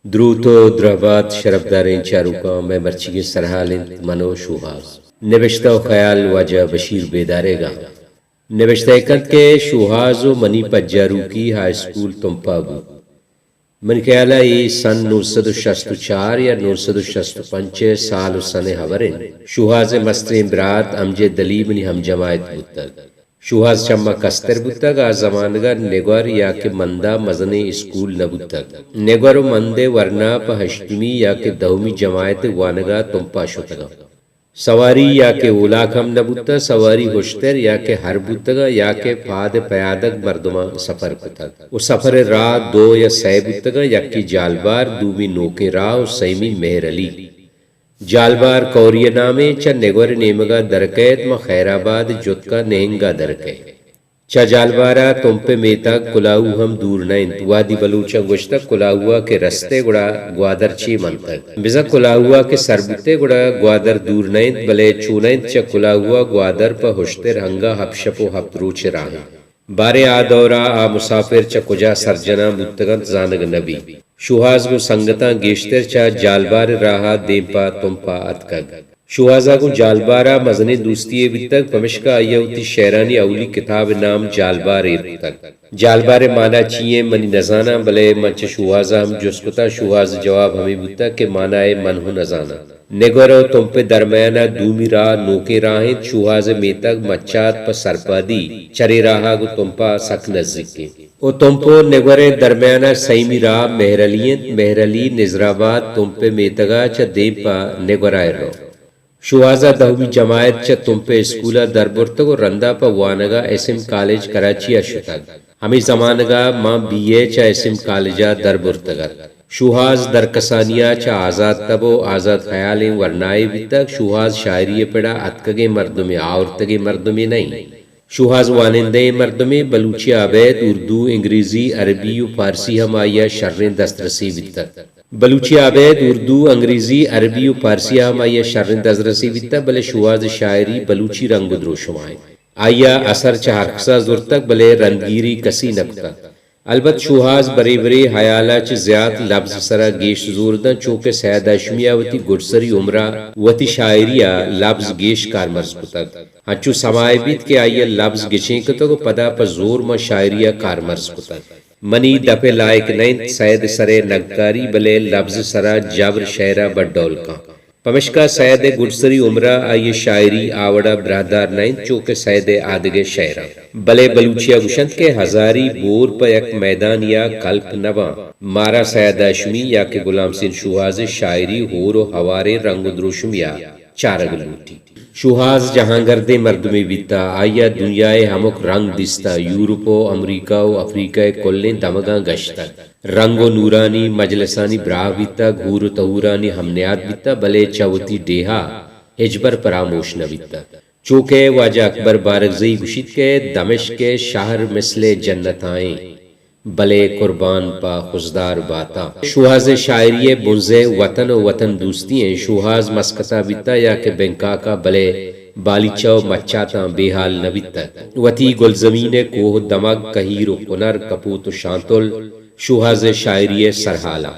درود و درابات شرفدارین چاروکا میں مرچی سرحالند منو شوہاز نوشتہ و خیال واجہ بشیر بیدارے گا نوشتہ کند کے شوہاز و منی پجارو کی ہائی سکول تمپابو من خیالہ یہ سن 964 یا 965 سال و سن ہورن شوہاز مسترین برات امجے دلی منی ہم جماعت بودتگ شوہاز چمہ کستر بودتگ آ زمانگا نگوار یا کہ مندہ مزنے اسکول نبودتگ نگوار و مندے ورنہ پا ہشتمی یا کہ دہمی جماعت وانگا تمپا شتگا سواری یا کہ اولاک ہم نبودتا سواری ہوشتر یا کہ ہر بودتگا یا کہ پاد پیادک مردمہ سفر کتگ و سفر راہ دو یا سی بودتگا یکی جالبار دومی نوکے راہ و سیمی مہر علی جالبار کوریہ نامے چا نگور نیمگا درکیت ما خیر آباد جتکا نہنگا درکے چا جالبارا تم پہ میتا کلاو ہم دور نائن وادی بلوچا گوشتا کلاوہ کے رستے گڑا گوادر چی منتگ بزا کلاوہ کے سربتے گڑا گوادر دور نائن بلے چونائن چا کلاوہ گوادر پا ہوشتر ہنگا ہپ شپ و ہپ روچ راہی بارے آ دورا آ مسافر چا کجا سرجنا متگن زانگ نبی شوہاز کو سنگتا گیشتر چا جالبار راہا دیمپا تمپا اتکگ شوہازا کو جالبارا مزنے دوستی بیتک پمشکا ایوتی شیرانی اولی کتاب نام جالبار ایرتک جالبار مانا چیئے منی نزانا بلے منچ شوہازا ہم جسکتا شوہاز جواب ہمیں بیتا کہ مانا ہے منہو نزانا نگورو تم پہ درمیانا دومی راہ نوکے راہیں شوہاز میتک مچات پا سرپادی چرے راہا کو تم پا سک نزدکی او تم پو نگورے درمیانا سیمی راہ مہرلی نظرآباد تم پہ میتگا چا دیب پا نگورائے رو شوہازا دہوی جماعت چا تم پہ اسکولا دربرتگ و رندہ پا وانگا اسم کالج کراچی اشتگ ہمیں زمانگا ماں بی اے چا اسم کالجا دربرتگا شوہاز درکسانیا چا آزاد تبو آزاد خیالیں ورنائے بھی تک شوہاز شاعری پڑا اتکگے مردمی آورتگے مردمی نہیں شوہاز وانندے مردمی بلوچی آبید اردو انگریزی عربی و فارسی ہم آیا شرن دسترسی بھی تک بلوچی آبید اردو انگریزی عربی و فارسی ہم آیا شرن دسترسی بھی تک بلے شوہاز شاعری بلوچی رنگ درو شمائیں آیا اثر چہارکسا زور تک بلے رنگیری کسی نکتا البت شوہاز بری بری حیالہ چھ زیاد لفظ سرا گیش زوردن چونکہ سید اشمیہ وتی گڑسری عمرہ وتی شاعریہ لفظ گیش کار مرز کتگ ہنچو سمائے بیت کے آئیے لفظ گچیں کتگو پدا پا زور ما شاعریہ کار مرز کتگ منی دپے لائق نہیں سید سرے نگکاری بلے لفظ سرا جبر شعرہ بڑھول کا پمشکا سید گڑسری عمرہ آئی شاعری آوڑا برادار نائن چونکہ سید آدگے شعرہ بلے بلوچیا گشند کے ہزاری بور پا یک میدان یا کلپ نوا مارا سید آشمی یا کہ غلام سین شوہاز شاعری ہور و ہوارے رنگ دروشمیا چارگ لوٹی شوہاز جہانگردے مردمی بیتا آیا دنیائے ہمک رنگ دستا یورپ و امریکہ و افریقہ کلیں دمگاں گشتا رنگ و نورانی مجلسانی براہ بیتا گھور و تہورانی ہمنیات بیتا بلے چاوتی ڈیہا ہجبر پراموش نہ بیتا چوکے واجہ اکبر بارگزئی گشید کے دمشق کے شہر مثل جنت آئیں بلے قربان پا خزدار باتا شوہاز شاعری بنزے وطن و وطن دوستی ہیں شوہاز مسکتا بیتا یا کہ بینکاکا بلے بالیچا و مچاتا بے حال نبیتا وطی گل زمین کوہ دمگ کہیر و کنر کپوت و شانتل شوہاز شاعری سرحالا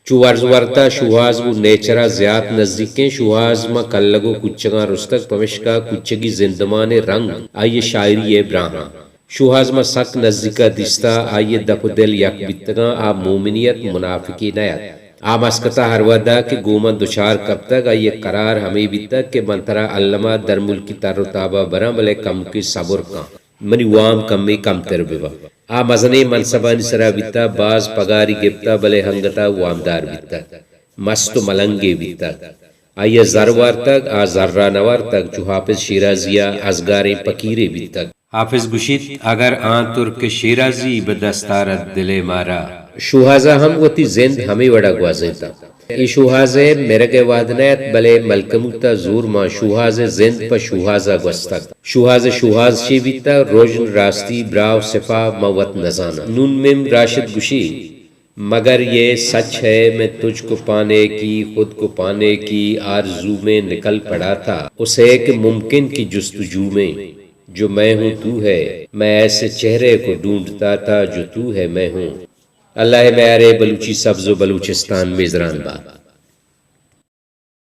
چو ورز ورتا شوہاز وہ نیچرہ زیاد نزدیکیں شوہاز ما کلگو کچگاں رستگ پمشکا کچگی زندمان رنگ آئیے شاعری براہاں شوہاز ما سک نزدیکا دستا آئیے دپ دل یک بیتگاں آ مومنیت منافقی نیت آ مسکتا ہر ودا کہ گومن دچار کب تک آئیے قرار ہمیں بھی تک کہ منترہ علمہ در ملکی تر و تابہ برا بلے کم کی صبر کا منی وام کم میں کم تر بیوا آ مزنے منصبانی سرا بیتا باز پگاری گپتا بلے ہنگتا وامدار بیتا مست و ملنگے بیتا آئیے زروار تک آ ذرہ نوار تک جو حافظ شیرازیہ ازگاریں پکیرے بیتا حافظ گشید اگر آن ترک شیرازی بدستارت دلے مارا شوہازا ہم وتی زند ہمیں وڑا گوازیتا ای شوہازے مرگ وادنیت بلے ملکموتا زور ما شوہاز زند پا شوہازا گوستک شوہاز شی بیتا روشن راستی براو صفا موت نزانا نون مم راشد گشی مگر یہ سچ ہے میں تجھ کو پانے کی خود کو پانے کی آرزو میں نکل پڑا تھا اس ایک ممکن کی جستجو میں جو میں ہوں تو ہے میں ایسے چہرے کو ڈھونڈتا تھا جو تو ہے میں ہوں اللہ معیار بلوچی سبز و بلوچستان میزران با